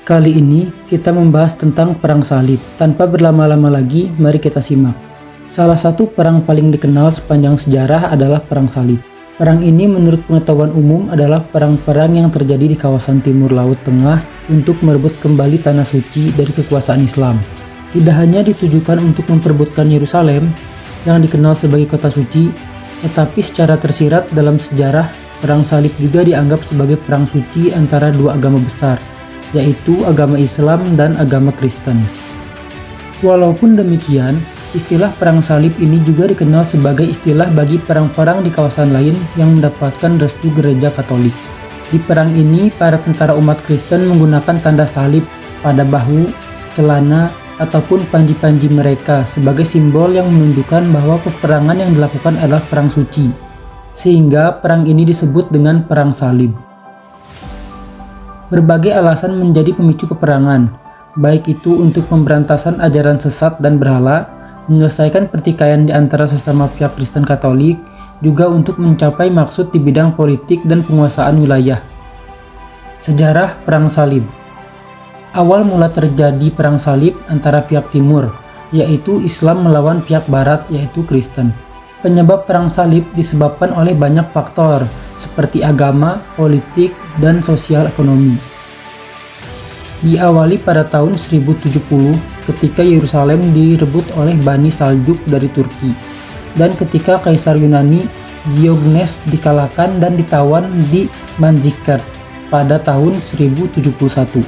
Kali ini kita membahas tentang Perang Salib. Tanpa berlama-lama lagi, mari kita simak. Salah satu perang paling dikenal sepanjang sejarah adalah Perang Salib. Perang ini menurut pengetahuan umum adalah perang-perang yang terjadi di kawasan timur Laut Tengah untuk merebut kembali tanah suci dari kekuasaan Islam. Tidak hanya ditujukan untuk memperebutkan Yerusalem yang dikenal sebagai kota suci, tetapi secara tersirat dalam sejarah, Perang Salib juga dianggap sebagai perang suci antara dua agama besar, yaitu agama Islam dan agama Kristen. Walaupun demikian, istilah Perang Salib ini juga dikenal sebagai istilah bagi perang-perang di kawasan lain yang mendapatkan restu gereja Katolik. Di perang ini, para tentara umat Kristen menggunakan tanda salib pada bahu, celana, ataupun panji-panji mereka sebagai simbol yang menunjukkan bahwa peperangan yang dilakukan adalah perang suci, sehingga perang ini disebut dengan Perang Salib. Berbagai alasan menjadi pemicu peperangan, baik itu untuk pemberantasan ajaran sesat dan berhala, menyelesaikan pertikaian di antara sesama pihak Kristen Katolik, juga untuk mencapai maksud di bidang politik dan penguasaan wilayah. Sejarah Perang Salib. Awal mula terjadi Perang Salib antara pihak timur, yaitu Islam melawan pihak barat, yaitu Kristen. Penyebab Perang Salib disebabkan oleh banyak faktor, seperti agama, politik, dan sosial ekonomi. Diawali pada tahun 1070 ketika Yerusalem direbut oleh Bani Saljuk dari Turki, dan ketika Kaisar Yunani Diogenes dikalahkan dan ditawan di Manzikert pada tahun 1071.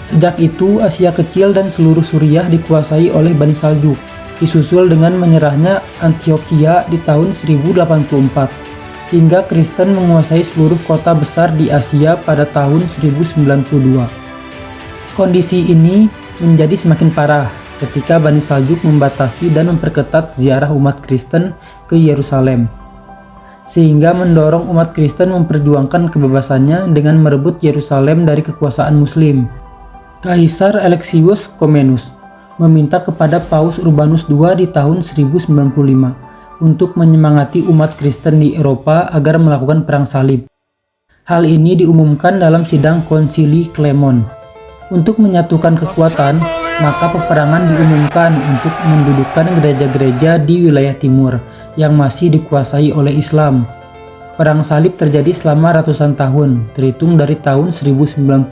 Sejak itu, Asia Kecil dan seluruh Suriah dikuasai oleh Bani Saljuk, disusul dengan menyerahnya Antiokhia di tahun 1084, hingga Kristen menguasai seluruh kota besar di Asia pada tahun 1092. Kondisi ini menjadi semakin parah ketika Bani Saljuk membatasi dan memperketat ziarah umat Kristen ke Yerusalem, sehingga mendorong umat Kristen memperjuangkan kebebasannya dengan merebut Yerusalem dari kekuasaan Muslim. Kaisar Alexius Komnenos meminta kepada Paus Urbanus II di tahun 1095 untuk menyemangati umat Kristen di Eropa agar melakukan perang salib. Hal ini diumumkan dalam sidang Konsili Clermont. Untuk menyatukan kekuatan, maka peperangan diumumkan untuk mendudukkan gereja-gereja di wilayah timur yang masih dikuasai oleh Islam. Perang salib terjadi selama ratusan tahun, terhitung dari tahun 1095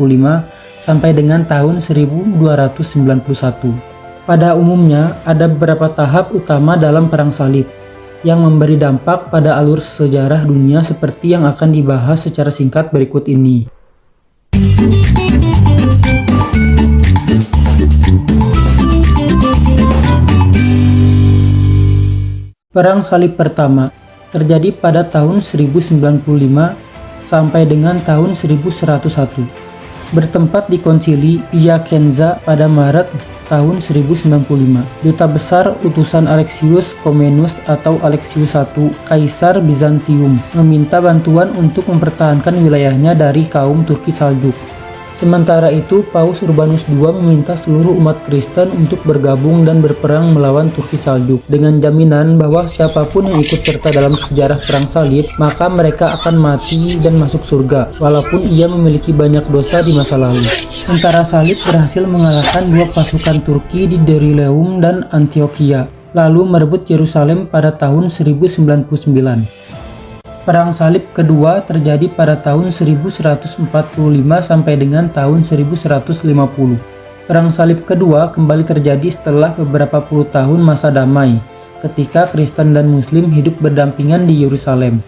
sampai dengan tahun 1291. Pada umumnya, ada beberapa tahap utama dalam Perang Salib yang memberi dampak pada alur sejarah dunia seperti yang akan dibahas secara singkat berikut ini. Perang Salib pertama terjadi pada tahun 1095 sampai dengan tahun 1101. Bertempat di Konsili Piacenza pada Maret tahun 1095. Duta besar utusan Alexius Komnenos atau Alexius I, Kaisar Bizantium, meminta bantuan untuk mempertahankan wilayahnya dari kaum Turki Saljuk. Sementara itu, Paus Urbanus II meminta seluruh umat Kristen untuk bergabung dan berperang melawan Turki Saljuk dengan jaminan bahwa siapapun yang ikut serta dalam sejarah Perang Salib, maka mereka akan mati dan masuk surga, walaupun ia memiliki banyak dosa di masa lalu. Tentara Salib berhasil mengalahkan dua pasukan Turki di Dorileum dan Antiokhia, lalu merebut Yerusalem pada tahun 1099. Perang Salib kedua terjadi pada tahun 1145 sampai dengan tahun 1150. Perang Salib kedua kembali terjadi setelah beberapa puluh tahun masa damai, ketika Kristen dan Muslim hidup berdampingan di Yerusalem.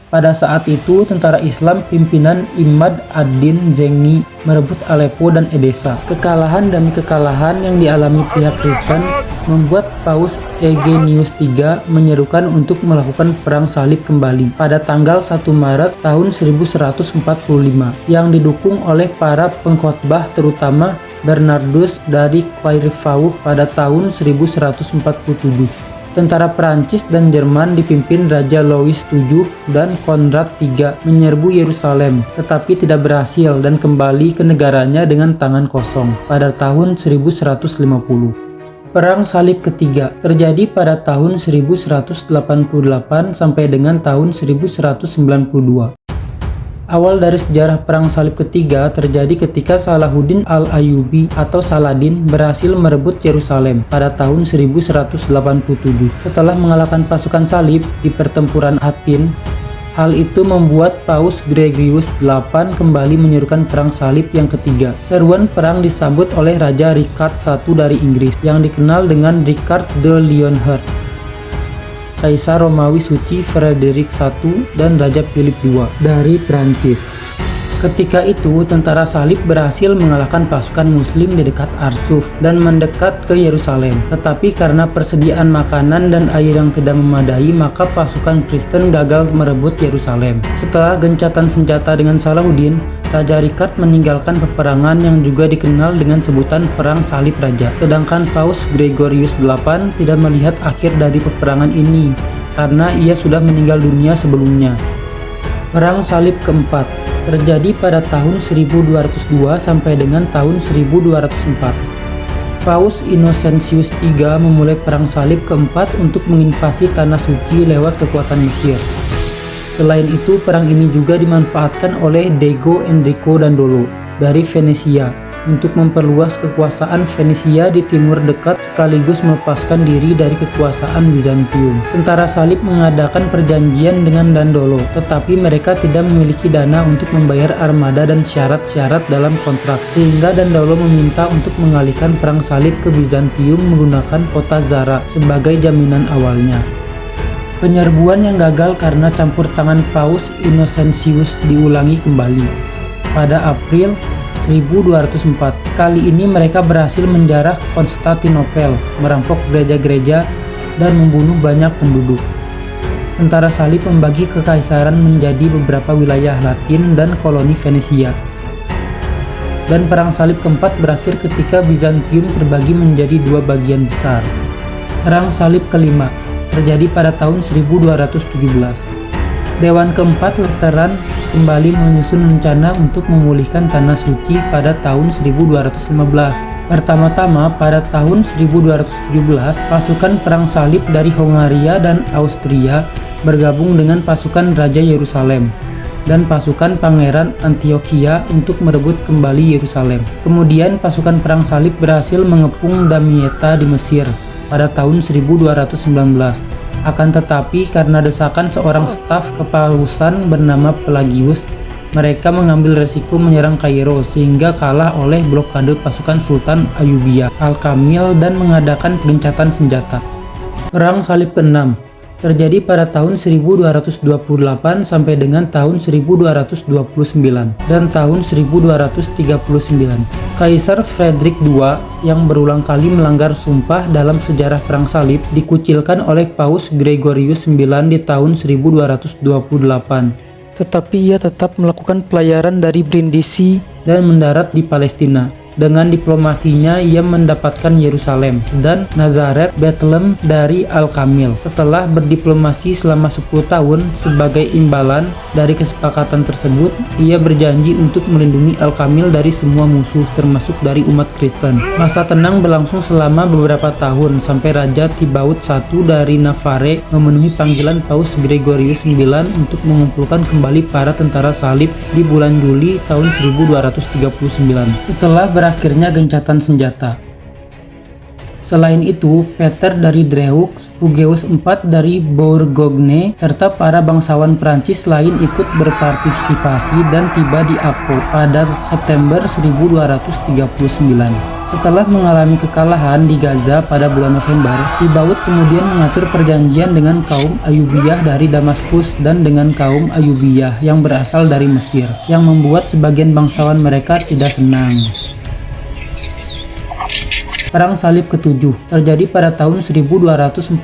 Pada saat itu, tentara Islam pimpinan Imad ad-Din Zengi merebut Aleppo dan Edessa. Kekalahan demi kekalahan yang dialami pihak Kristen membuat Paus Eugenius III menyerukan untuk melakukan perang salib kembali pada tanggal 1 Maret tahun 1145 yang didukung oleh para pengkhotbah terutama Bernardus dari Clairvaux pada tahun 1147. Tentara Perancis dan Jerman dipimpin Raja Louis VII dan Konrad III menyerbu Yerusalem, tetapi tidak berhasil dan kembali ke negaranya dengan tangan kosong pada tahun 1150. Perang Salib ketiga terjadi pada tahun 1188 sampai dengan tahun 1192. Awal dari sejarah Perang Salib ketiga terjadi ketika Salahuddin Al-Ayyubi atau Saladin berhasil merebut Yerusalem pada tahun 1187. Setelah mengalahkan pasukan salib di pertempuran Hattin, hal itu membuat Paus Gregorius VIII kembali menyerukan Perang Salib yang ketiga. Seruan perang disambut oleh Raja Richard I dari Inggris yang dikenal dengan Richard de Lionheart, Kaisar Romawi Suci Frederick I, dan Raja Philip II dari Prancis. Ketika itu, tentara salib berhasil mengalahkan pasukan muslim di dekat Arsuf dan mendekat ke Yerusalem. Tetapi karena persediaan makanan dan air yang tidak memadai, maka pasukan Kristen gagal merebut Yerusalem. Setelah gencatan senjata dengan Salahuddin, Raja Richard meninggalkan peperangan yang juga dikenal dengan sebutan Perang Salib Raja. Sedangkan Paus Gregorius VIII tidak melihat akhir dari peperangan ini karena ia sudah meninggal dunia sebelumnya. Perang Salib keempat terjadi pada tahun 1202 sampai dengan tahun 1204. Paus Innocentius III memulai Perang Salib keempat untuk menginvasi Tanah Suci lewat kekuatan Mesir. Selain itu, perang ini juga dimanfaatkan oleh Diego Enrico Dandolo dari Venesia untuk memperluas kekuasaan Venesia di timur dekat sekaligus melepaskan diri dari kekuasaan Bizantium. Tentara salib mengadakan perjanjian dengan Dandolo, tetapi mereka tidak memiliki dana untuk membayar armada dan syarat-syarat dalam kontrak, sehingga Dandolo meminta untuk mengalihkan perang salib ke Bizantium menggunakan kota Zara sebagai jaminan awalnya. Penyerbuan yang gagal karena campur tangan Paus Innocentius diulangi kembali pada April 1204. Kali ini mereka berhasil menjarah Konstantinopel, merampok gereja-gereja, dan membunuh banyak penduduk. Tentara salib membagi kekaisaran menjadi beberapa wilayah Latin dan koloni Venesia. Dan perang salib keempat berakhir ketika Bizantium terbagi menjadi dua bagian besar. Perang salib kelima terjadi pada tahun 1217. Dewan keempat Lateran kembali menyusun rencana untuk memulihkan Tanah Suci pada tahun 1215. Pertama-tama pada tahun 1217, pasukan perang salib dari Hongaria dan Austria bergabung dengan pasukan Raja Yerusalem dan pasukan Pangeran Antiochia untuk merebut kembali Yerusalem. Kemudian pasukan perang salib berhasil mengepung Damietta di Mesir pada tahun 1219. Akan tetapi karena desakan seorang staf kepausan bernama Pelagius, mereka mengambil resiko menyerang Kairo sehingga kalah oleh blokade pasukan Sultan Ayyubiyah Al-Kamil dan mengadakan gencatan senjata. Perang Salib ke-6 terjadi pada tahun 1228 sampai dengan tahun 1229 dan tahun 1239. Kaisar Frederick II yang berulang kali melanggar sumpah dalam sejarah Perang Salib dikucilkan oleh Paus Gregorius IX di tahun 1228. Tetapi ia tetap melakukan pelayaran dari Brindisi dan mendarat di Palestina. Dengan diplomasinya, ia mendapatkan Yerusalem dan Nazaret Bethlehem dari Al-Kamil. Setelah berdiplomasi selama 10 tahun, sebagai imbalan dari kesepakatan tersebut, ia berjanji untuk melindungi Al-Kamil dari semua musuh, termasuk dari umat Kristen. Masa tenang berlangsung selama beberapa tahun, sampai Raja Thibaut I dari Navarre memenuhi panggilan Paus Gregorius IX untuk mengumpulkan kembali para tentara salib di bulan Juli tahun 1239. Setelah berakhirnya gencatan senjata. Selain itu, Peter dari Dreux, Hugues IV dari Bourgogne, serta para bangsawan Prancis lain ikut berpartisipasi dan tiba di Akko pada September 1239. Setelah mengalami kekalahan di Gaza pada bulan November, Thibaut kemudian mengatur perjanjian dengan kaum Ayyubiyah dari Damaskus dan dengan kaum Ayyubiyah yang berasal dari Mesir, yang membuat sebagian bangsawan mereka tidak senang. Perang Salib ke-7 terjadi pada tahun 1249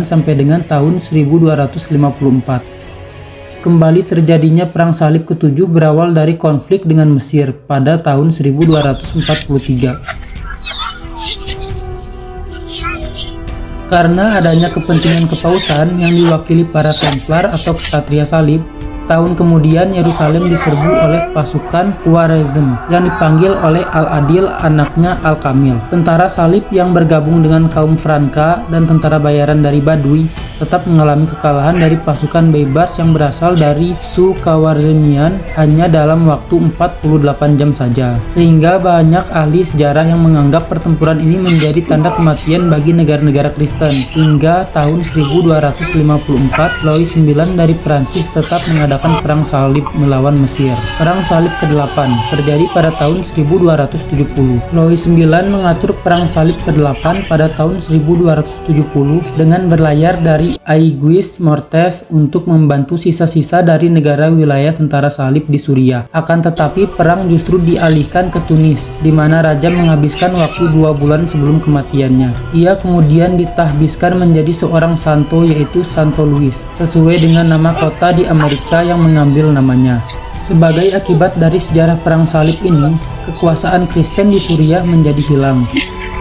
sampai dengan tahun 1254. Kembali terjadinya Perang Salib ke-7 berawal dari konflik dengan Mesir pada tahun 1243. Karena adanya kepentingan kepausan yang diwakili para Templar atau Ksatria Salib, Setahun kemudian Yerusalem diserbu oleh pasukan Khwarezm yang dipanggil oleh Al-Adil, anaknya Al-Kamil. Tentara salib yang bergabung dengan kaum Franka dan tentara bayaran dari Baduy tetap mengalami kekalahan dari pasukan bebas yang berasal dari Khwarezmian hanya dalam waktu 48 jam saja. Sehingga banyak ahli sejarah yang menganggap pertempuran ini menjadi tanda kematian bagi negara-negara Kristen. Hingga tahun 1254, Louis IX dari Prancis tetap mengadakan perang salib melawan Mesir. Perang salib ke-8 terjadi pada tahun 1270. Louis IX mengatur perang salib ke-8 pada tahun 1270 dengan berlayar dari Aigues Mortes untuk membantu sisa-sisa dari negara wilayah tentara salib di Suriah. Akan tetapi perang justru dialihkan ke Tunis, di mana raja menghabiskan waktu 2 bulan sebelum kematiannya. Ia kemudian ditahbiskan menjadi seorang santo, yaitu Santo Louis, sesuai dengan nama kota di Amerika yang mengambil namanya. Sebagai akibat dari sejarah perang salib ini, kekuasaan Kristen di Suriah menjadi hilang,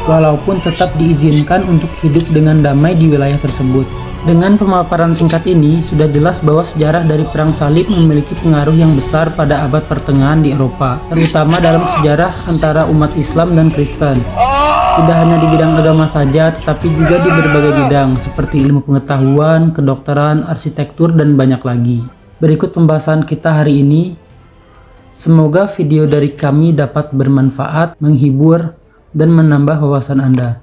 walaupun tetap diizinkan untuk hidup dengan damai di wilayah tersebut. Dengan pemaparan singkat ini, sudah jelas bahwa sejarah dari perang salib memiliki pengaruh yang besar pada abad pertengahan di Eropa, terutama dalam sejarah antara umat Islam dan Kristen. Tidak hanya di bidang agama saja, tetapi juga di berbagai bidang seperti ilmu pengetahuan, kedokteran, arsitektur, dan banyak lagi. Berikut pembahasan kita hari ini. Semoga video dari kami dapat bermanfaat, menghibur, dan menambah wawasan Anda.